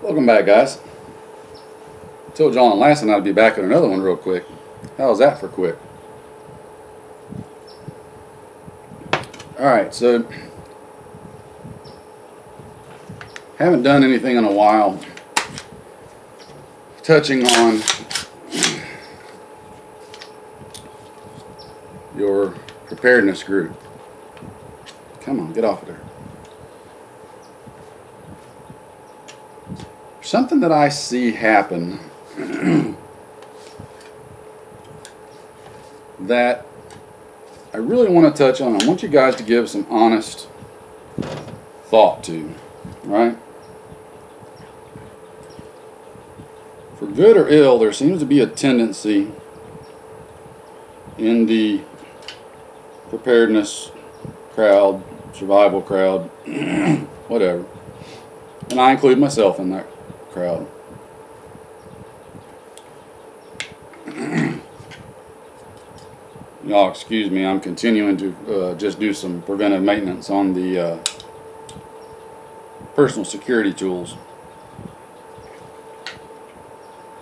Welcome back, guys. Told John and last night I'd be back with another one real quick. How's that for quick? Alright, so haven't done anything in a while touching on your preparedness group. Come on, get off of there. Something that I see happen that I really want to touch on. I want you guys to give some honest thought to, right? For good or ill, there seems to be a tendency in the preparedness crowd, survival crowd, whatever, and I include myself in that crowd. Y'all excuse me, I'm continuing to just do some preventive maintenance on the personal security tools.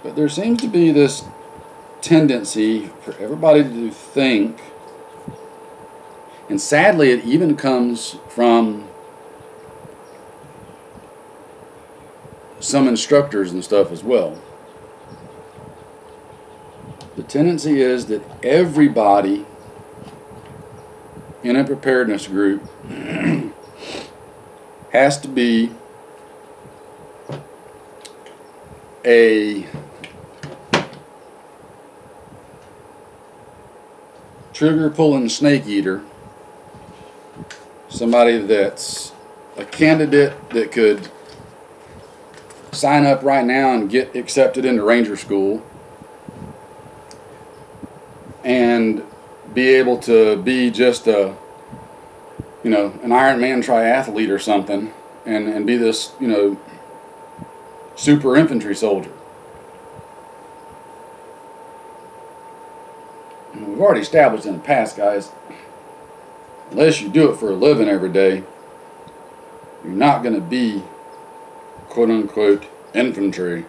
But there seems to be this tendency for everybody to think, and sadly it even comes from some instructors and stuff as well. The tendency is that everybody in a preparedness group has to be a trigger pulling snake eater, somebody that's a candidate that could sign up right now and get accepted into Ranger School and be able to be just a, you know, an Ironman triathlete or something, and be this, you know, super infantry soldier. And we've already established in the past, guys, unless you do it for a living every day, you're not going to be quote-unquote infantry.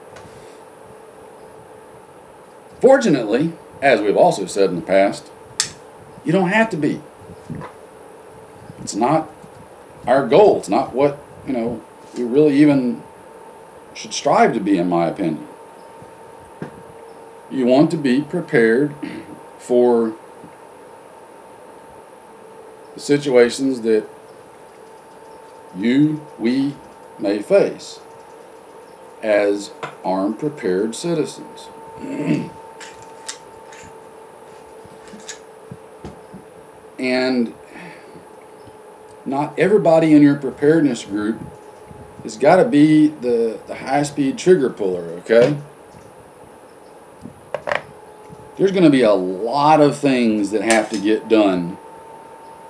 Fortunately, as we've also said in the past, you don't have to be. It's not our goal. It's not what, you know, we really even should strive to be, in my opinion. You want to be prepared for the situations that we may face as armed, prepared citizens. And not everybody in your preparedness group has got to be the high-speed trigger puller, okay? There's going to be a lot of things that have to get done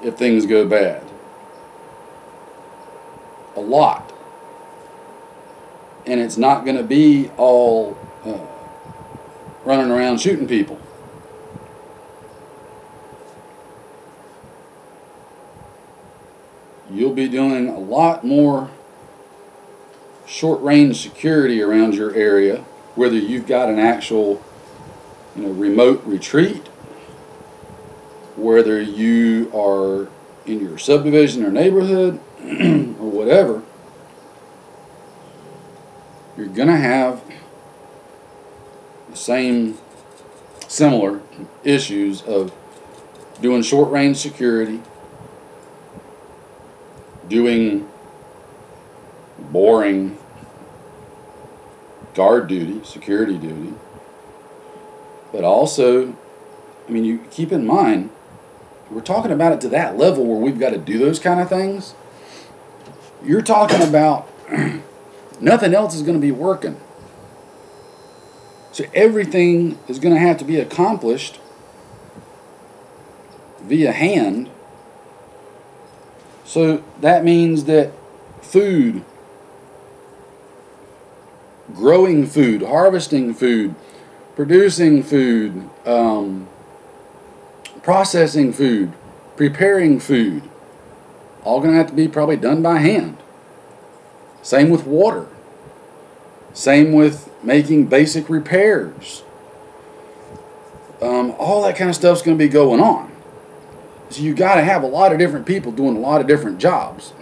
if things go bad. A lot. And it's not going to be all running around shooting people. You'll be doing a lot more short-range security around your area, whether you've got an actual, you know, remote retreat, whether you are in your subdivision or neighborhood or whatever. You're going to have the similar issues of doing short-range security, doing boring guard duty, security duty, but also, I mean, you keep in mind, we're talking about it to that level where we've got to do those kind of things. You're talking about nothing else is going to be working. So everything is going to have to be accomplished via hand. So that means that food, growing food, harvesting food, producing food, processing food, preparing food, all going to have to be probably done by hand. Same with water. Same with making basic repairs. All that kind of stuff's going to be going on. So you got to have a lot of different people doing a lot of different jobs.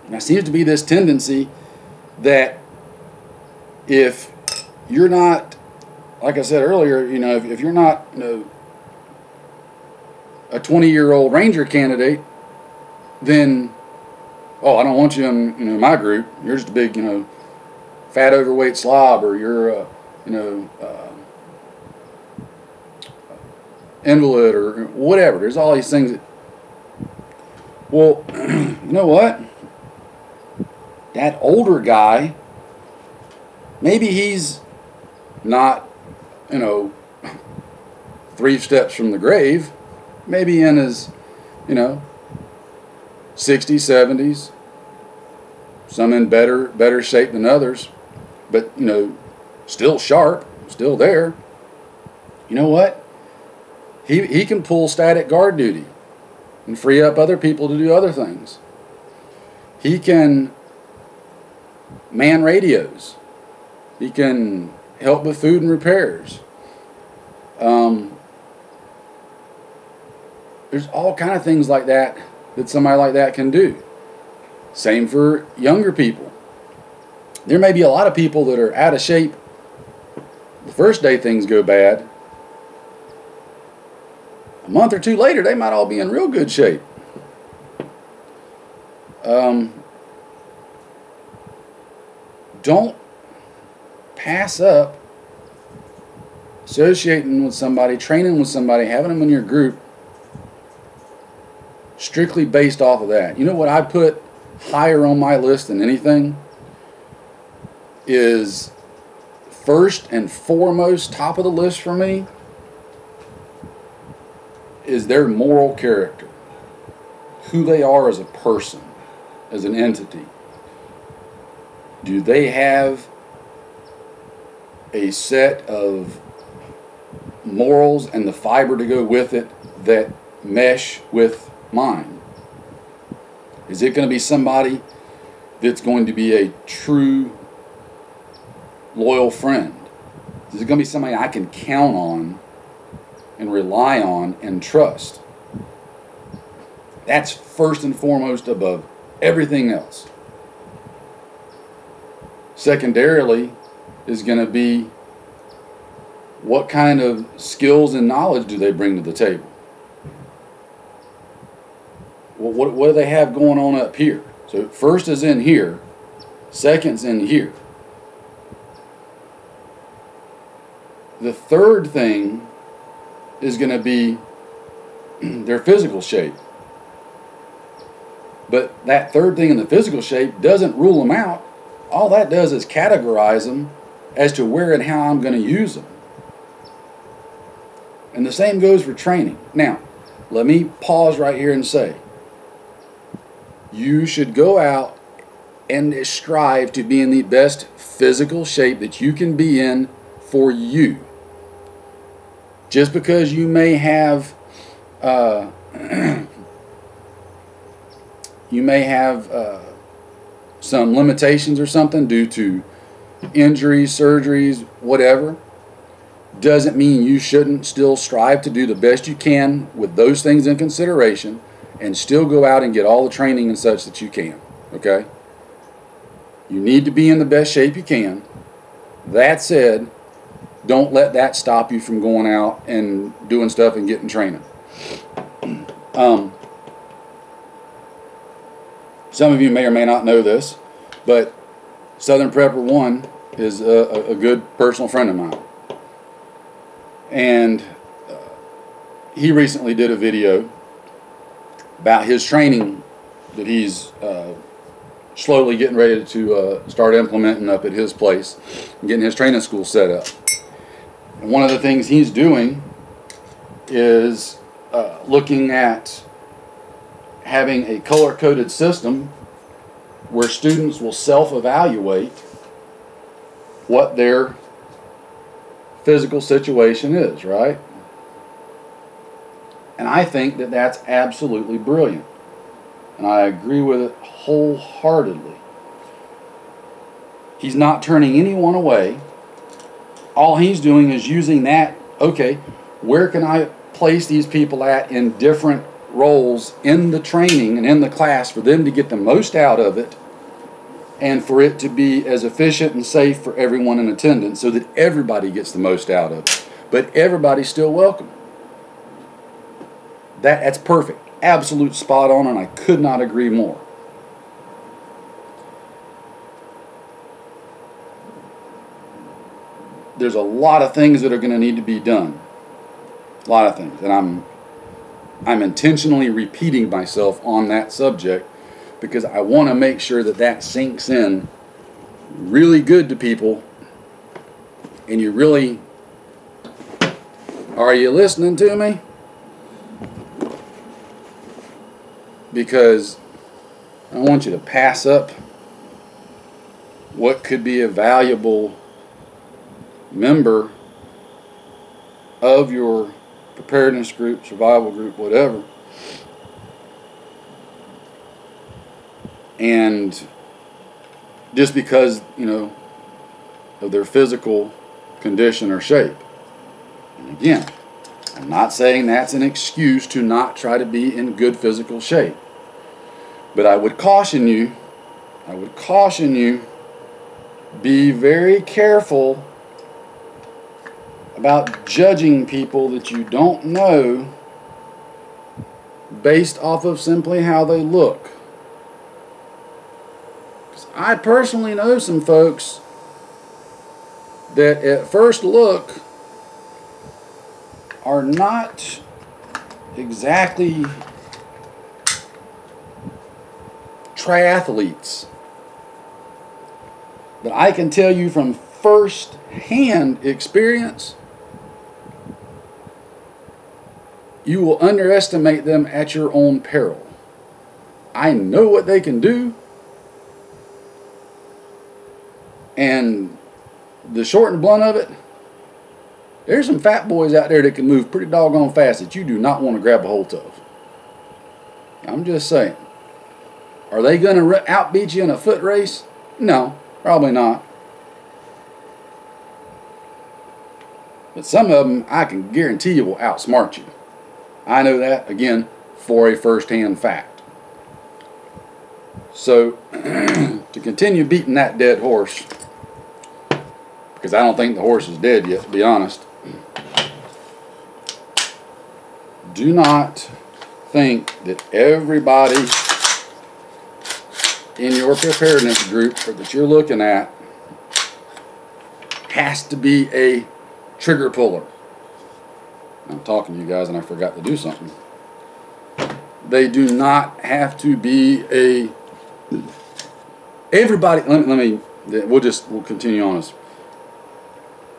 And there seems to be this tendency that if you're not, like I said earlier, if you're not, a 20-year-old Ranger candidate, then, oh, I don't want you in, my group. You're just a big, fat, overweight slob, or you're, invalid, or whatever. There's all these things that, well, you know what? That older guy, maybe he's not, 3 steps from the grave. Maybe in his, 60s, 70s. Some in better shape than others. But, still sharp, still there. You know what? He can pull static guard duty and free up other people to do other things. He can man radios. He can help with food and repairs. There's all kind of things like that somebody like that can do. Same for younger people. There may be a lot of people that are out of shape the first day things go bad. A month or two later, they might all be in real good shape. Don't pass up associating with somebody, training with somebody, having them in your group strictly based off of that. You know what I put higher on my list than anything is, first and foremost, top of the list for me, is their moral character. Who they are as a person, as an entity. Do they have a set of morals and the fiber to go with it that mesh with mine? Is it going to be somebody that's going to be a true loyal friend? Is it going to be somebody I can count on and rely on and trust? That's first and foremost above everything else. Secondarily is going to be, what kind of skills and knowledge do they bring to the table? What do they have going on up here? So first is in here, second's in here. The third thing is going to be their physical shape. But that third thing in the physical shape doesn't rule them out. All that does is categorize them as to where and how I'm going to use them. And the same goes for training. Now, let me pause right here and say, you should go out and strive to be in the best physical shape that you can be in for you. Just because you may have some limitations or something due to injuries, surgeries, whatever, doesn't mean you shouldn't still strive to do the best you can with those things in consideration and still go out and get all the training and such that you can. Okay? You need to be in the best shape you can. That said, don't let that stop you from going out and doing stuff and getting training. Some of you may or may not know this, but Southern Prepper 1 is a good personal friend of mine. And he recently did a video about his training that he's slowly getting ready to start implementing up at his place and getting his training school set up. And one of the things he's doing is looking at having a color-coded system where students will self-evaluate what their physical situation is, right? And I think that that's absolutely brilliant. And I agree with it wholeheartedly. He's not turning anyone away. All he's doing is using that, okay, where can I place these people at in different roles in the training and in the class for them to get the most out of it and for it to be as efficient and safe for everyone in attendance so that everybody gets the most out of it. But everybody's still welcome. That's perfect. Absolute spot on, and I could not agree more. There's a lot of things that are going to need to be done. A lot of things. And I'm intentionally repeating myself on that subject because I want to make sure that that sinks in really good to people. And you really... Are you listening to me? Because I don't want you to pass up what could be a valuable member of your preparedness group, survival group, whatever, and just because, you know, of their physical condition or shape. And again, I'm not saying that's an excuse to not try to be in good physical shape, but I would caution you, be very careful about judging people that you don't know based off of simply how they look. 'Cause I personally know some folks that at first look are not exactly triathletes. But I can tell you from first-hand experience, you will underestimate them at your own peril. I know what they can do, and the short and blunt of it, there's some fat boys out there that can move pretty doggone fast that you do not want to grab a hold of. I'm just saying. Are they going to outbeat you in a foot race? No, probably not. But some of them, I can guarantee you, will outsmart you. I know that, again, for a first-hand fact. So, to continue beating that dead horse, because I don't think the horse is dead yet, to be honest, do not think that everybody in your preparedness group or that you're looking at has to be a trigger puller. I'm talking to you guys and I forgot to do something. They do not have to be a... Everybody, we'll continue on this.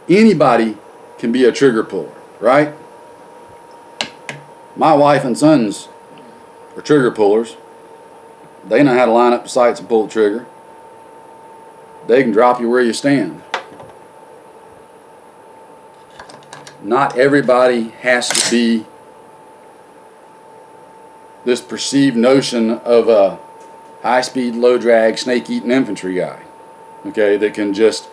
Anybody can be a trigger puller, right? My wife and sons are trigger pullers. They know how to line up the sights and pull the trigger. They can drop you where you stand. Not everybody has to be this perceived notion of a high-speed, low-drag, snake-eating infantry guy, okay, that can just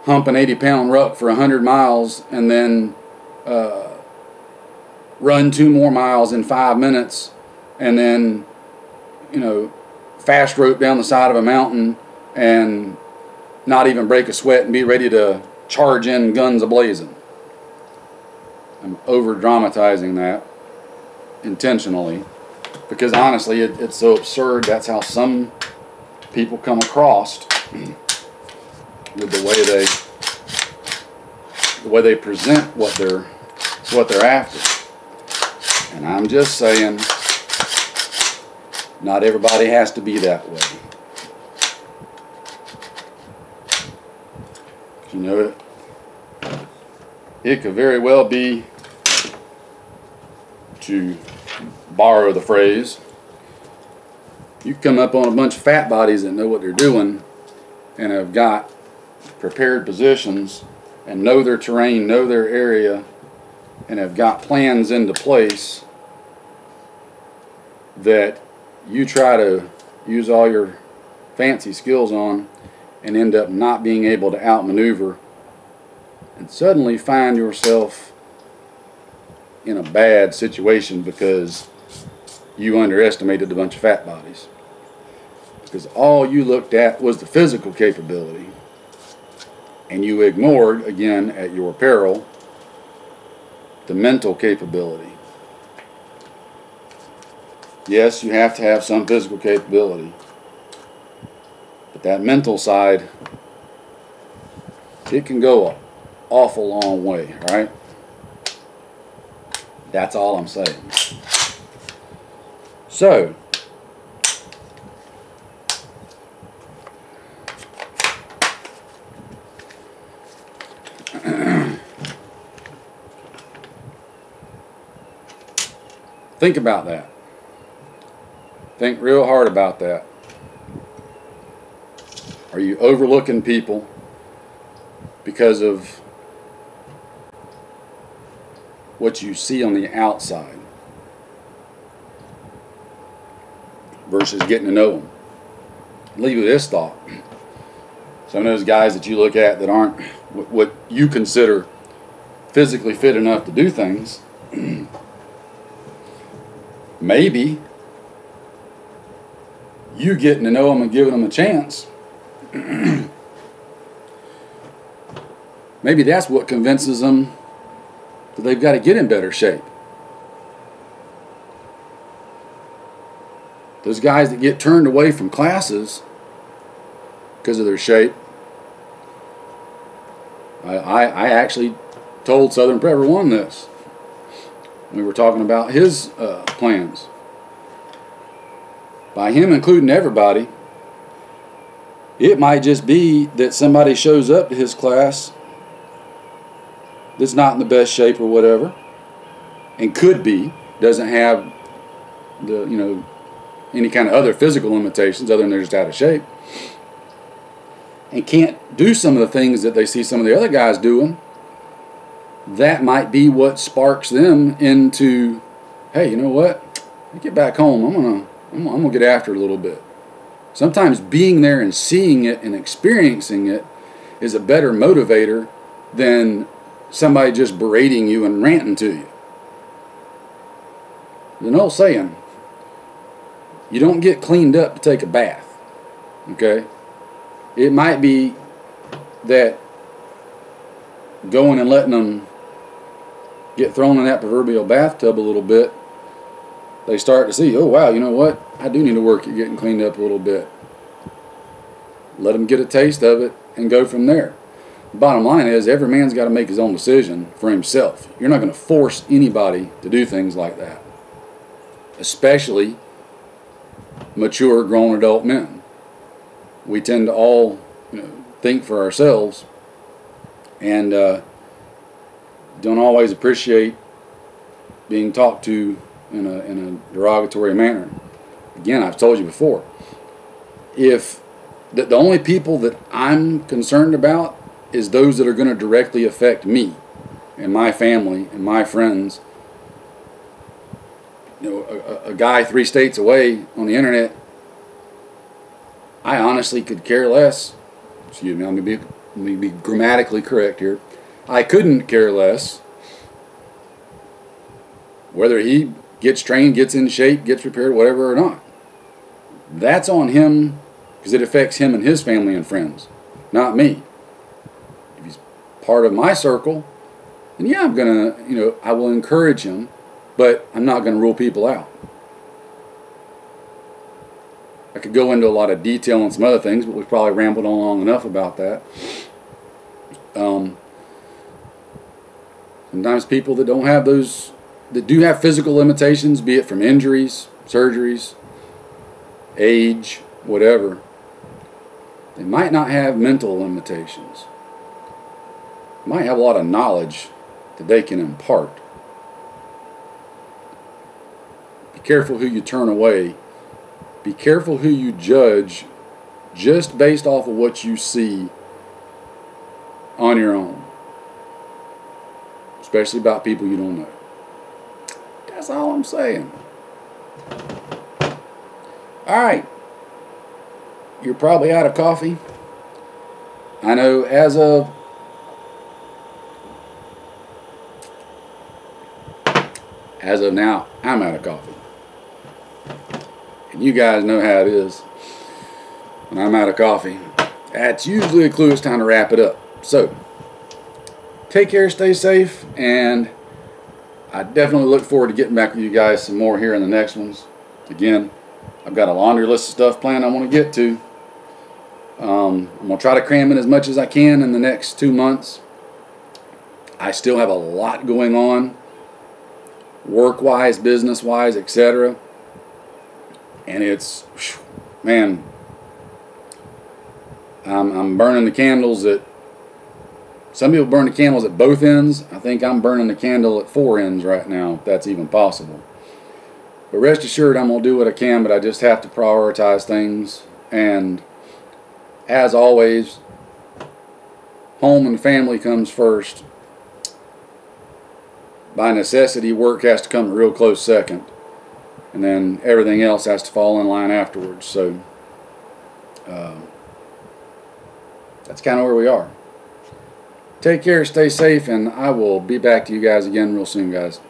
hump an 80-pound ruck for 100 miles and then run 2 more miles in 5 minutes and then, you know, fast rope down the side of a mountain and not even break a sweat and be ready to charge in guns a-blazing. I'm over-dramatizing that intentionally because honestly it's so absurd. That's how some people come across with the way they present what they're after. And I'm just saying, not everybody has to be that way. You know, it could very well be, to borrow the phrase, you come up on a bunch of fat bodies that know what they're doing and have got prepared positions and know their terrain, know their area, and have got plans into place that you try to use all your fancy skills on and end up not being able to outmaneuver and suddenly find yourself in a bad situation because you underestimated a bunch of fat bodies. Because all you looked at was the physical capability, and you ignored, again at your peril, the mental capability. Yes, you have to have some physical capability, but that mental side, it can go an awful long way, right? That's all I'm saying. So, think about that. Think real hard about that. Are you overlooking people because of what you see on the outside versus getting to know them? Leave with this thought. Some of those guys that you look at that aren't what you consider physically fit enough to do things, maybe you getting to know them and giving them a chance, maybe that's what convinces them that they've got to get in better shape. Those guys that get turned away from classes because of their shape, I actually told Southern Prepper One this. We were talking about his plans. By him including everybody, it might just be that somebody shows up to his class that's not in the best shape or whatever, and could be, doesn't have the, any kind of other physical limitations other than they're just out of shape, and can't do some of the things that they see some of the other guys doing. That might be what sparks them into, hey, you know what? When I get back home, I'm gonna get after it a little bit. Sometimes being there and seeing it and experiencing it is a better motivator than somebody just berating you and ranting to you. There's an old saying, you don't get cleaned up to take a bath. Okay? It might be that going and letting them get thrown in that proverbial bathtub a little bit, they start to see, oh wow, you know what? I do need to work at getting cleaned up a little bit. Let them get a taste of it and go from there. Bottom line is, every man's got to make his own decision for himself. You're not going to force anybody to do things like that, especially mature, grown adult men. We tend to all, think for ourselves and don't always appreciate being talked to in a derogatory manner. Again, I've told you before, if the only people that I'm concerned about is those that are going to directly affect me and my family and my friends. A guy 3 states away on the internet, I honestly could care less. Excuse me, let me be grammatically correct here. I couldn't care less whether he gets trained, gets in shape, gets prepared, whatever or not. That's on him, because it affects him and his family and friends, not me. If he's part of my circle, then yeah, I'm gonna, I will encourage him, but I'm not gonna rule people out. I could go into a lot of detail on some other things, but we've probably rambled on long enough about that. Sometimes people that don't have those, that do have physical limitations, be it from injuries, surgeries, age, whatever, they might not have mental limitations. They might have a lot of knowledge that they can impart. Be careful who you turn away. Be careful who you judge just based off of what you see on your own. Especially about people you don't know. That's all I'm saying. Alright. you're probably out of coffee. I know as of now, I'm out of coffee. And you guys know how it is. When I'm out of coffee, that's usually a clue it's time to wrap it up. So, take care, stay safe, and I definitely look forward to getting back with you guys some more here in the next ones. Again, I've got a laundry list of stuff planned I want to get to. I'm going to try to cram in as much as I can in the next 2 months. I still have a lot going on, work-wise, business-wise, etc. And it's, man, I'm burning the candles at, some people burn the candles at both ends. I think I'm burning the candle at 4 ends right now, if that's even possible. But rest assured, I'm going to do what I can, but I just have to prioritize things. And as always, home and family comes first. By necessity, work has to come a real close second. And then everything else has to fall in line afterwards. So, that's kind of where we are. Take care, stay safe, and I will be back to you guys again real soon, guys.